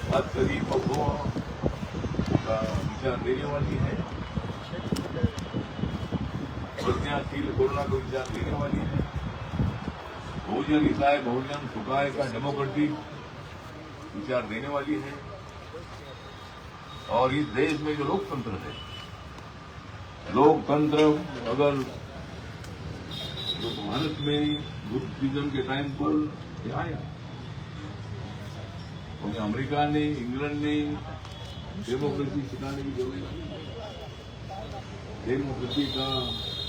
बात करी पक्षों का विचार देने वाली है, प्रज्ञाशील कोरोना को विचार देने वाली है। बहुजन हिताय बहुजन सुखाय का डेमोक्रेटिक विचार देने वाली है। और इस देश में जो लोकतंत्र है, लोकतंत्र अगर जो भारत में बुद्धिज्म के टाइम पर आया, तो अमेरिका ने, इंग्लैंड ने डेमोक्रेसी सिखाने की जरूरत नहीं। डेमोक्रेसी का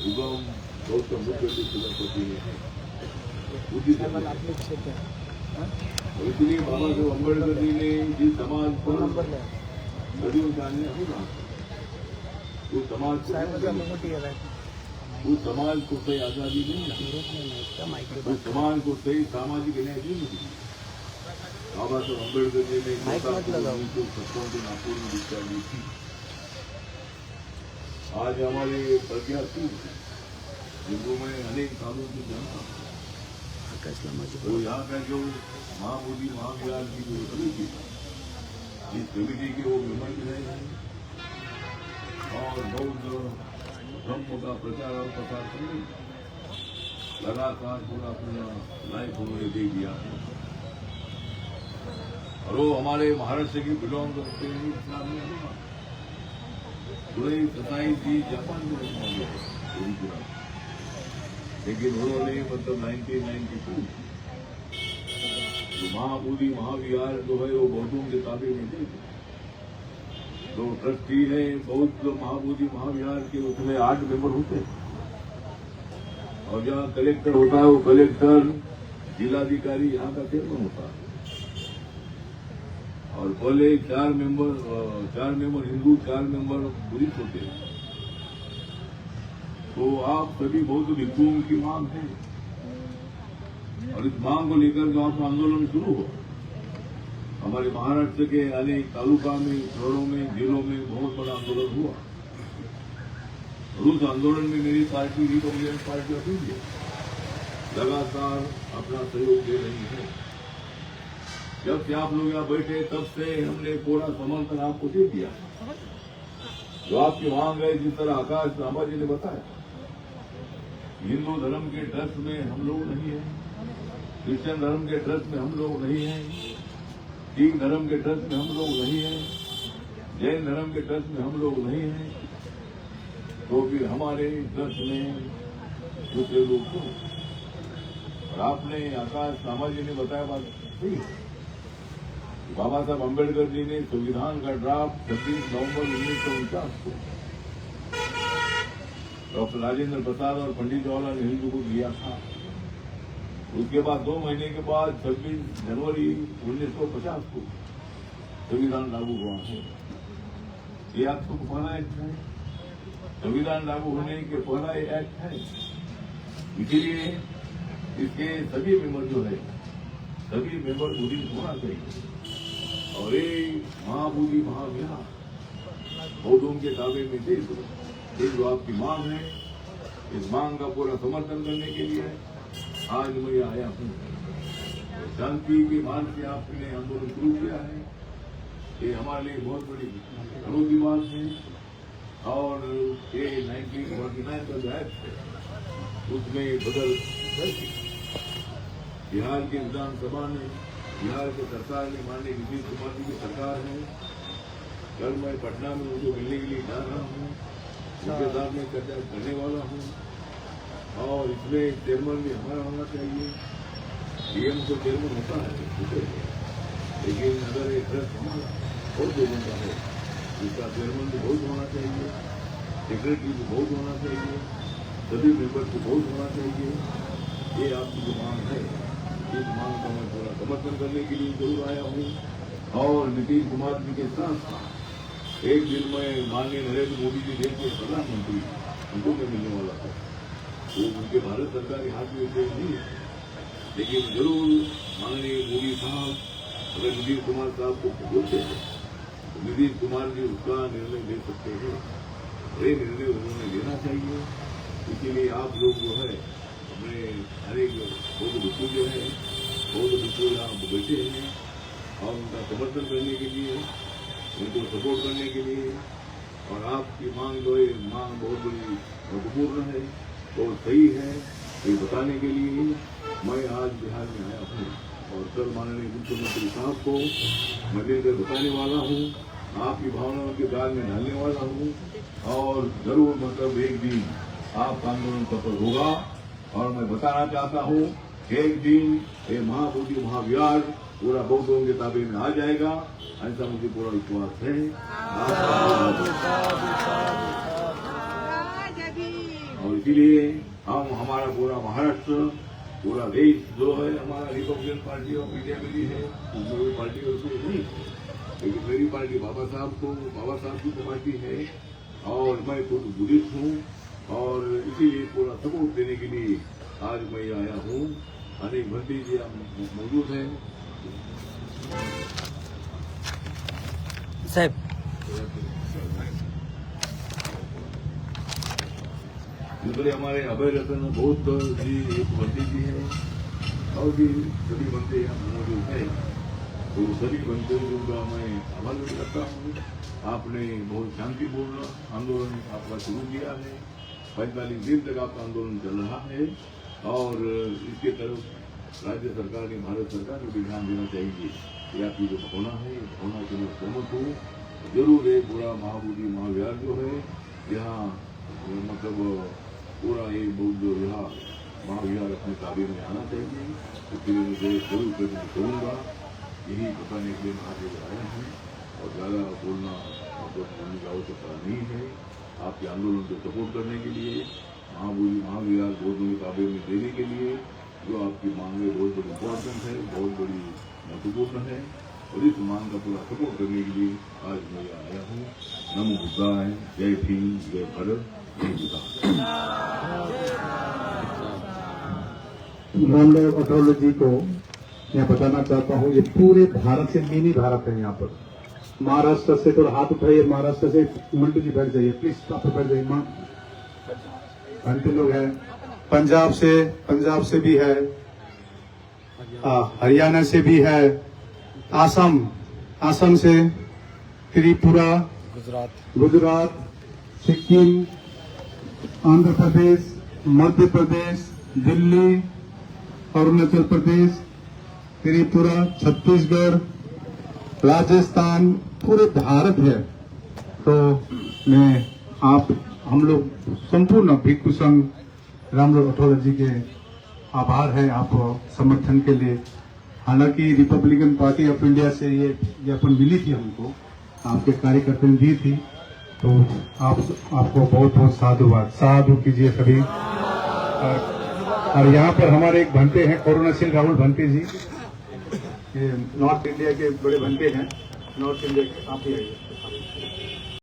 उगम गौतम बुद्ध की फिलोसफी में है, बुद्धिज्म में। और इसलिए बाबा साहब अम्बेडकर जी ने जिस समाज पर सदियों से अन्याय हो रहा था, उस समाज को सही आजादी नहीं, उस समाज को सही सामाजिक न्याय नहीं मिली। बाबा साहब अम्बेडकर जी ने 1957 को नागपुर में दीक्षा दी थी। आज हमारे प्रज्ञाशील जिनको मैं अनेक सालों से जानता हूँ, तो यहाँ का जो महाबोधि महाविहार की जो समिति, जिस कमेटी के वो मेंबर भी रहे हैं और बहुत धर्म का प्रचार और प्रसार करने लगातार पूरा लाइफ उन्होंने दे दिया है। और वो हमारे महाराष्ट्र की बिलोंग करते हैं। पूरे 27 जापान में रहने वाले, लेकिन उन्होंने मतलब 1992 जो महाबोधि महाविहार जो है वो बौद्धों के ताबे में दे। तो ट्रस्टी है बौद्ध महाबोधि महाविहार के, उसमें 8 मेंबर होते हैं। और जहाँ कलेक्टर होता है वो कलेक्टर, जिलाधिकारी यहाँ का चेयरमैन होता है। और पहले 4 मेंबर हिंदू, 4 मेंबर बुद्धिस्ट होते हैं। तो आप सभी बौद्ध भिक्षुओं की मांग है, और इस मांग को लेकर जो आपका आंदोलन शुरू हो, हमारे महाराष्ट्र के अनेक तालुका में, शहरों में, जिलों में बहुत बड़ा आंदोलन हुआ। और उस आंदोलन में मेरी party Republican party of India लगातार अपना सहयोग दे रही है। जब से आप लोग यहाँ बैठे तब से हमने पूरा समर्थन आपको दे दिया। जो आपकी मांग है, जिस तरह आकाश रामा जी ने बताया, हिंदू धर्म के ट्रस्ट में हम लोग नहीं है, क्रिश्चियन धर्म के ट्रस्ट में हम लोग नहीं है, सिख धर्म के ट्रस्ट में हम लोग नहीं है, जैन धर्म के ट्रस्ट में हम लोग नहीं है, तो फिर हमारे ट्रस्ट में दूसरे लोग क्यों? और आपने आकाश रामा जी ने बताया बात सही है। बाबा साहब अम्बेडकर जी ने संविधान का ड्राफ्ट 26 नवंबर 1949 को डॉक्टर राजेंद्र प्रसाद और पंडित जवाहरलाल नेहरू को दिया था। उसके बाद 2 महीने के बाद 26 जनवरी 1950 को संविधान लागू हुआ है। ये आपको पहला एक्ट है, संविधान लागू होने के पहला एक्ट है। इसीलिए इसके सभी मेंबर जो है, सभी मेंबर बुद्धिस्ट होना चाहिए। और ये महाबोधि महाविहार बौद्धों के दावे में दे दो, ये जो आपकी मांग है, इस मांग का पूरा समर्थन करने के लिए आज मैं आया हूँ। शांति के मार्ग से आपने आंदोलन शुरू किया है, ये हमारे लिए बहुत बड़ी गर्व की बात है। और ये 1949 का जो एक्ट है, उसमें बदल बिहार की विधानसभा ने, बिहार की सरकार ने, माननीय नीतीश कुमार जी की सरकार है। कल मैं पटना में उनको मिलने के लिए जा रहा हूँ, उनके साथ में चर्चा करने वाला हूँ। और इसमें चेयरमैन भी हमारा होना चाहिए। डीएम तो चेयरमैन होता है, लेकिन अगर ये ट्रस्ट हमारा बहुत लोगों का है, इसका चेयरमैन भी बहुत होना चाहिए, सेक्रेटरी भी बहुत होना चाहिए, सभी मेंबर को बहुत होना चाहिए। ये आपकी जो मांग है, इस मांग का मैं पूरा समर्थन करने के लिए जरूर आया हूँ। और नीतीश कुमार जी के साथ एक दिन में माननीय नरेंद्र मोदी जी देश के प्रधानमंत्री, उनको मैं मिलने वाला था। वो उनके भारत सरकार के हाथ में विशेष नहीं है, लेकिन जरूर माननीय मोदी साहब अगर नीतीश कुमार साहब को बोलते हैं तो नीतीश कुमार जी उसका निर्णय ले सकते हैं। ये निर्णय उन्होंने लेना चाहिए। इसीलिए आप लोग जो है, हमें हरेक बौद्ध भिक्षु जो है, बौद्ध भिक्षु यहाँ बैठे हैं, और उनका समर्थन करने के लिए, उनको सपोर्ट करने के लिए। और आपकी मांग जो है, मांग बहुत बड़ी महत्वपूर्ण है, बहुत सही है, ये बताने के लिए मैं आज बिहार में आया हूँ। और कल माननीय मुख्यमंत्री साहब को मैं मिलकर बताने वाला हूँ, आपकी भावनाओं के दाल में डालने वाला हूँ। और जरूर मतलब एक दिन आपका आंदोलन सफल होगा। और मैं बताना चाहता हूँ, एक दिन ये महाबोधि महाविहार पूरा बौद्धों के ताबे में आ जाएगा, ऐसा मुझे पूरा विश्वास है। और इसीलिए हम हमारा पूरा महाराष्ट्र, पूरा देश जो है हमारा रिपब्लिकन पार्टी ऑफ इंडिया में भी है, कोई पार्टी उसमें नहीं, लेकिन मेरी पार्टी बाबा साहब की पार्टी है। और मैं खुद बुद्धिस्ट हूँ और इसीलिए पूरा सपोर्ट देने के लिए आज मैं आया हूँ। अनेक भंती जी मौजूद हैं साहब। दूसरे हमारे अभय रतन बौद्ध जी एक भंती जी है और भी सभी बंदे यहाँ मौजूद है। तो सभी बंदियों का मैं आभार व्यक्त करता हूँ। आपने बहुत शांतिपूर्ण आंदोलन आपका शुरू किया है, 45 दिन तक आपका आंदोलन चल रहा है। और इसके तरफ राज्य सरकार ने, भारत सरकार ने भी ध्यान देना चाहिए कि आपकी जो भावना है, इस भावना के मैं सहमत हूँ। जरूर है पूरा महाबोधि महाविहार जो है यहाँ मतलब पूरा ये बौद्ध विहार महाविहार अपने ताबे में आना चाहिए। इसके लिए मुझे जरूर प्रयत्न करूँगा। यही बताने के लिए मैं आज आया हूँ और ज़्यादा बोलना मतलब बोलने की आवश्यकता नहीं है। आपके आंदोलन को सपोर्ट करने के लिए, महाबोधि महाविहार बौद्धों के ताबे में देने के लिए जो आपकी मांग है बहुत बड़ी इम्पोर्टेंट है, बहुत बड़ी महत्वपूर्ण है। और इस मांग का पूरा सपोर्ट करने के लिए आज मैं आया हूँ। नमो बुद्धाय, जय भीम, जय भारत, जय बुद्धा। रामदेव अठौले जी को मैं बताना चाहता हूँ, ये पूरे भारत से मिनी भारत है। यहाँ पर महाराष्ट्र से थोड़ा हाथ उठाइए, महाराष्ट्र से मंटू जी बैठ जाइए प्लीज, आप बैठ जाइए। घंटे लोग हैं, पंजाब से भी है, हरियाणा से भी है, आसाम से, त्रिपुरा, गुजरात, सिक्किम, आंध्र प्रदेश, मध्य प्रदेश, दिल्ली, अरुणाचल प्रदेश, त्रिपुरा, छत्तीसगढ़, राजस्थान, पूरे भारत है। तो मैं हम लोग संपूर्ण भिक्षु संघ रामदेव अठौले जी के आभार है आप समर्थन के लिए। हालांकि रिपब्लिकन पार्टी ऑफ इंडिया से ये ज्ञापन मिली थी हमको, आपके कार्यकर्ता ने दी थी, तो आपको बहुत बहुत साधुवाद, साधु कीजिए सभी। और यहाँ पर हमारे एक भंते हैं करुणाशील राहुल भंते जी, ये नॉर्थ इंडिया के बड़े भंते हैं, नॉर्थ इंडिया के, आप ही आइए।